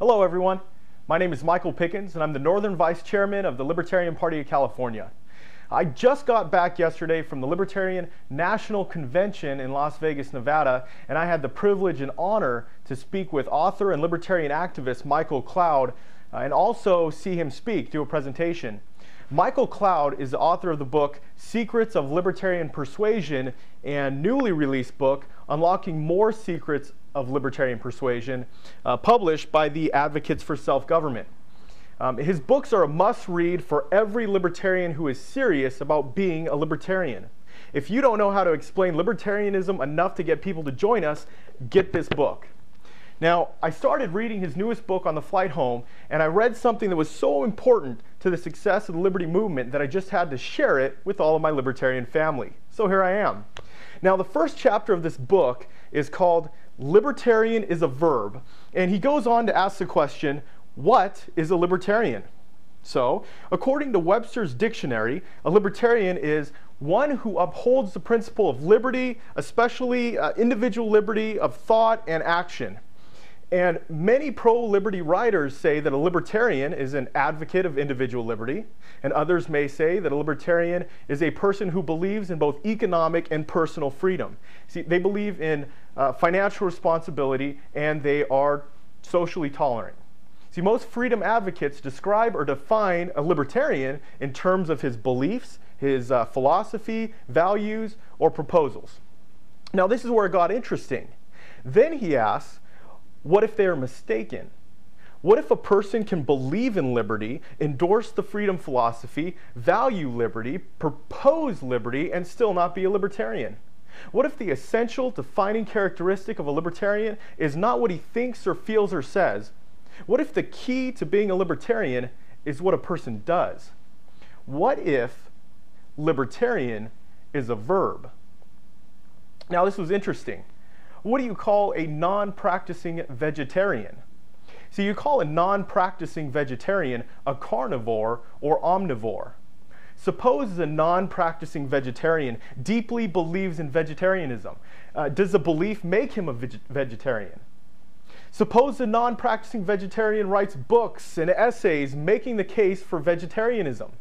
Hello everyone, my name is Michael Pickens and I'm the Northern Vice Chairman of the Libertarian Party of California. I just got back yesterday from the Libertarian National Convention in Las Vegas, Nevada, and I had the privilege and honor to speak with author and libertarian activist Michael Cloud and also see him speak, do a presentation. Michael Cloud is the author of the book Secrets of Libertarian Persuasion and newly released book Unlocking More Secrets of Libertarian Persuasion, published by the Advocates for Self-Government. His books are a must-read for every libertarian who is serious about being a libertarian. If you don't know how to explain libertarianism enough to get people to join us, get this book. Now, I started reading his newest book on the flight home, and I read something that was so important to the success of the liberty movement that I just had to share it with all of my libertarian family. So here I am. Now, the first chapter of this book is called Libertarian is a Verb, and he goes on to ask the question, what is a libertarian? So, according to Webster's dictionary, a libertarian is one who upholds the principle of liberty, especially individual liberty of thought and action. And many pro-liberty writers say that a libertarian is an advocate of individual liberty, and others may say that a libertarian is a person who believes in both economic and personal freedom. See, they believe in financial responsibility, and they are socially tolerant. See, most freedom advocates describe or define a libertarian in terms of his beliefs, his philosophy, values, or proposals. Now, this is where it got interesting. Then he asks, what if they are mistaken? What if a person can believe in liberty, endorse the freedom philosophy, value liberty, propose liberty, and still not be a libertarian? What if the essential defining characteristic of a libertarian is not what he thinks or feels or says? What if the key to being a libertarian is what a person does? What if libertarian is a verb? Now, this was interesting. What do you call a non-practicing vegetarian? So you call a non-practicing vegetarian a carnivore or omnivore. Suppose a non-practicing vegetarian deeply believes in vegetarianism. Does the belief make him a vegetarian? Suppose a non-practicing vegetarian writes books and essays making the case for vegetarianism.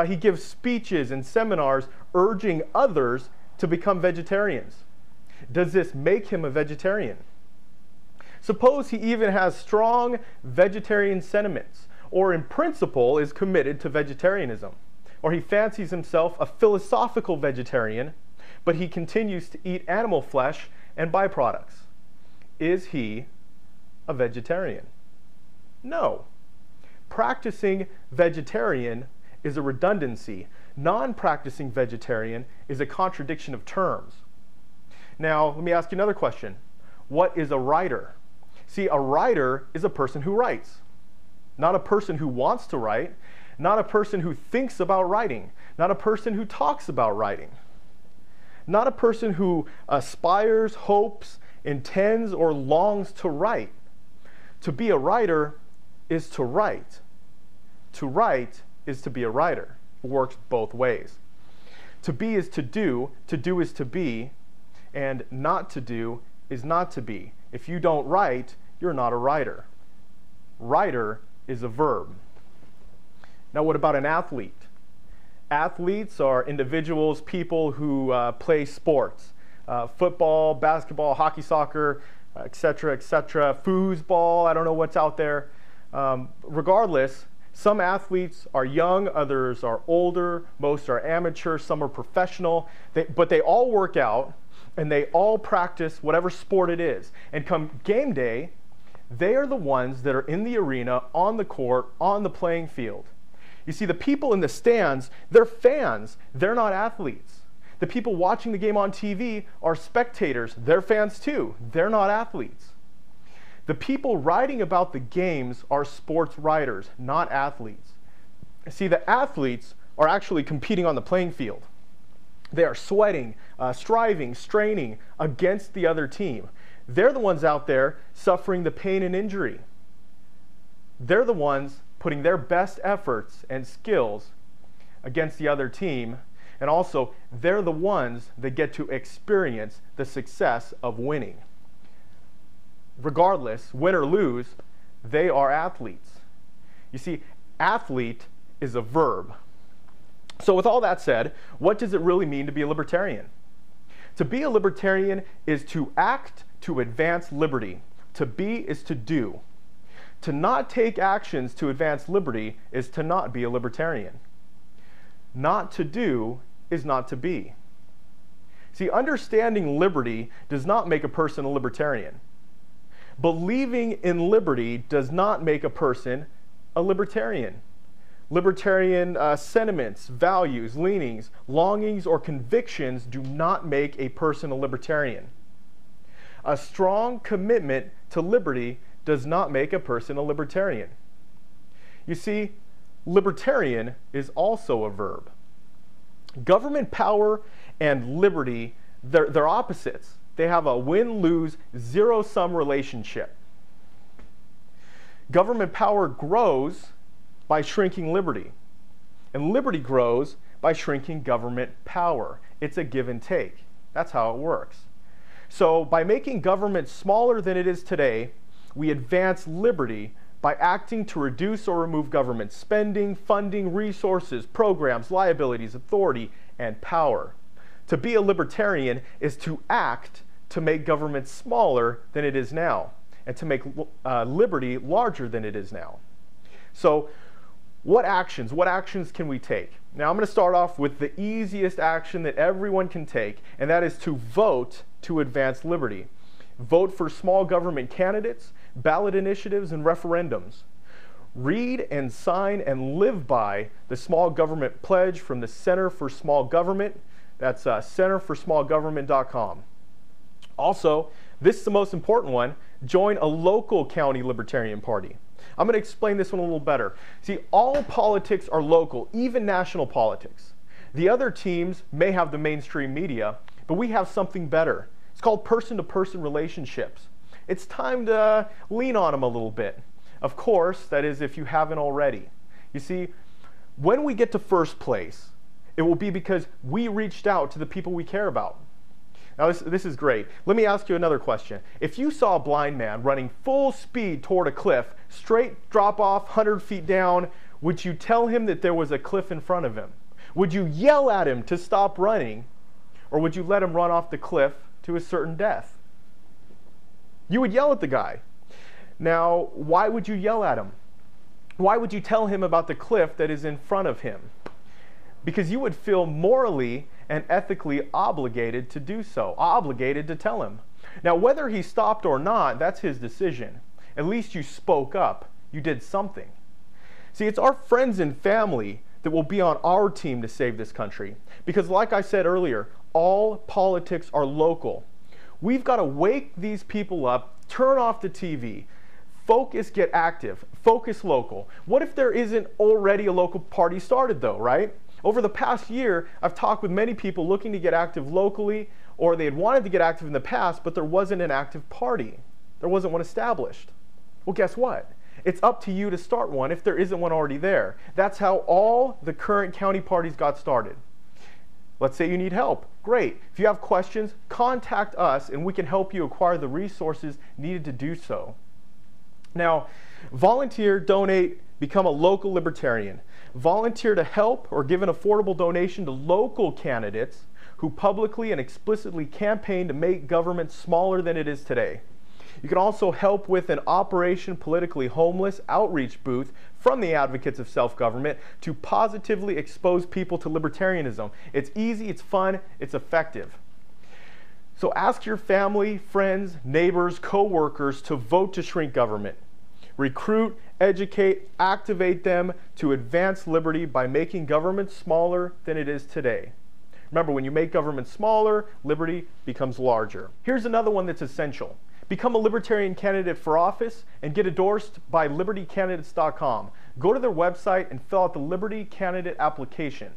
He gives speeches and seminars urging others to become vegetarians. Does this make him a vegetarian? Suppose he even has strong vegetarian sentiments, or in principle is committed to vegetarianism, or he fancies himself a philosophical vegetarian, but he continues to eat animal flesh and byproducts. Is he a vegetarian? No. Practicing vegetarian is a redundancy. Non-practicing vegetarian is a contradiction of terms. Now, let me ask you another question. What is a writer? See, a writer is a person who writes. Not a person who wants to write, not a person who thinks about writing, not a person who talks about writing, not a person who aspires, hopes, intends, or longs to write. To be a writer is to write. To write is to be a writer. It works both ways. To be is to do is to be, and not to do is not to be. If you don't write, you're not a writer. Writer is a verb. Now, what about an athlete? Athletes are individuals, people who play sports. Football, basketball, hockey, soccer, etc., etc. Foosball, I don't know what's out there. Regardless, some athletes are young, others are older, most are amateur, some are professional, but they all work out and they all practice whatever sport it is. And come game day, they are the ones that are in the arena, on the court, on the playing field. You see, the people in the stands, they're fans, they're not athletes. The people watching the game on TV are spectators, they're fans too, they're not athletes. The people writing about the games are sports writers, not athletes. See, the athletes are actually competing on the playing field. They are sweating, striving, straining against the other team. They're the ones out there suffering the pain and injury. They're the ones putting their best efforts and skills against the other team, and also they're the ones that get to experience the success of winning. Regardless, win or lose, They are athletes. You see, athlete is a verb. So with all that said, what does it really mean to be a libertarian? To be a libertarian is to act to advance liberty. To be is to do. To not take actions to advance liberty is to not be a libertarian. Not to do is not to be. See, understanding liberty does not make a person a libertarian. Believing in liberty does not make a person a libertarian. Libertarian sentiments, values, leanings, longings, or convictions do not make a person a libertarian. A strong commitment to liberty does not make a person a libertarian. You see, libertarian is also a verb. Government power and liberty, they're opposites. They have a win-lose, zero-sum relationship. Government power grows by shrinking liberty, and liberty grows by shrinking government power. It's a give and take. That's how it works. So by making government smaller than it is today, we advance liberty by acting to reduce or remove government spending, funding, resources, programs, liabilities, authority, and power. To be a libertarian is to act to make government smaller than it is now, and to make liberty larger than it is now. So what actions can we take? Now I'm going to start off with the easiest action that everyone can take, and that is to vote to advance liberty. Vote for small government candidates, ballot initiatives, and referendums. Read and sign and live by the Small Government Pledge from the Center for Small Government. That's centerforsmallgovernment.com. Also, this is the most important one, join a local county libertarian party. I'm going to explain this one a little better. See, all politics are local, even national politics. The other teams may have the mainstream media, but we have something better. It's called person-to-person relationships. It's time to lean on them a little bit. Of course, that is if you haven't already. You see, when we get to first place, it will be because we reached out to the people we care about. Now this is great. Let me ask you another question. If you saw a blind man running full speed toward a cliff, straight drop off 100 feet down, would you tell him that there was a cliff in front of him? Would you yell at him to stop running, or would you let him run off the cliff to a certain death? You would yell at the guy. Now, why would you yell at him? Why would you tell him about the cliff that is in front of him? Because you would feel morally and ethically obligated to do so, obligated to tell him. Now, whether he stopped or not, that's his decision. At least you spoke up. You did something. See, it's our friends and family that will be on our team to save this country. Because like I said earlier, all politics are local. We've got to wake these people up, turn off the TV, focus, get active, focus local. What if there isn't already a local party started though, right? Over the past year, I've talked with many people looking to get active locally, or they had wanted to get active in the past, but there wasn't an active party. There wasn't one established. Well, guess what? It's up to you to start one if there isn't one already there. That's how all the current county parties got started. Let's say you need help. Great. If you have questions, contact us and we can help you acquire the resources needed to do so. Now, volunteer, donate, become a local libertarian. Volunteer to help or give an affordable donation to local candidates who publicly and explicitly campaign to make government smaller than it is today. You can also help with an Operation Politically Homeless outreach booth from the advocates of self-government to positively expose people to libertarianism. It's easy, it's fun, it's effective. So ask your family, friends, neighbors, co-workers to vote to shrink government. Recruit, educate, activate them to advance liberty by making government smaller than it is today. Remember, when you make government smaller, liberty becomes larger. Here's another one that's essential. Become a libertarian candidate for office and get endorsed by libertycandidates.com. Go to their website and fill out the Liberty Candidate application.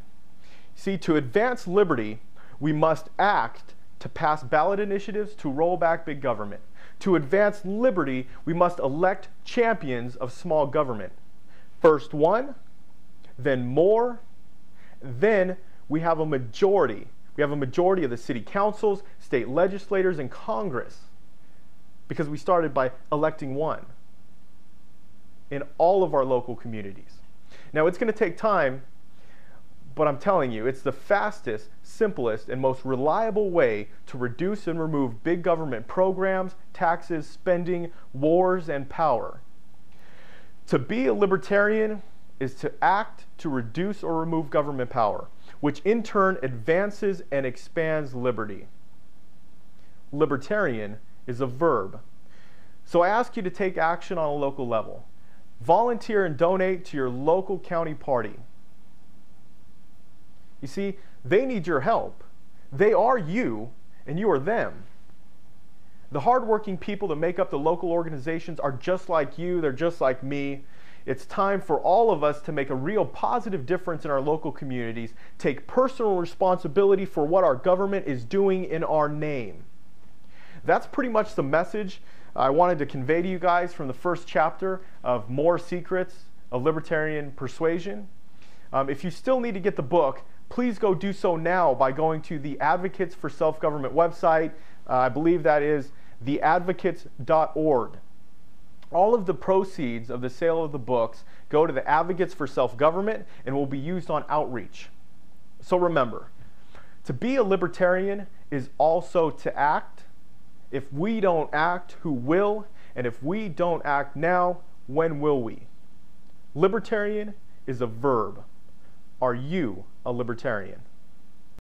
See, to advance liberty, we must act to pass ballot initiatives to roll back big government. To advance liberty, we must elect champions of small government. First one, then more, then we have a majority. We have a majority of the city councils, state legislators, and Congress, because we started by electing one. in all of our local communities. Now, it's going to take time, but I'm telling you, it's the fastest, simplest, and most reliable way to reduce and remove big government programs, taxes, spending, wars, and power. To be a libertarian is to act to reduce or remove government power, which in turn advances and expands liberty. Libertarian is a verb. So I ask you to take action on a local level. Volunteer and donate to your local county party. You see, they need your help. They are you, and you are them. The hardworking people that make up the local organizations are just like you, they're just like me. It's time for all of us to make a real positive difference in our local communities, take personal responsibility for what our government is doing in our name. That's pretty much the message I wanted to convey to you guys from the first chapter of More Secrets of Libertarian Persuasion. If you still need to get the book, please go do so now by going to the Advocates for Self-Government website. I believe that is theadvocates.org. All of the proceeds of the sale of the books go to the Advocates for Self-Government and will be used on outreach. So remember, to be a libertarian is also to act. If we don't act, who will? And if we don't act now, when will we? Libertarian is a verb. Are you a libertarian?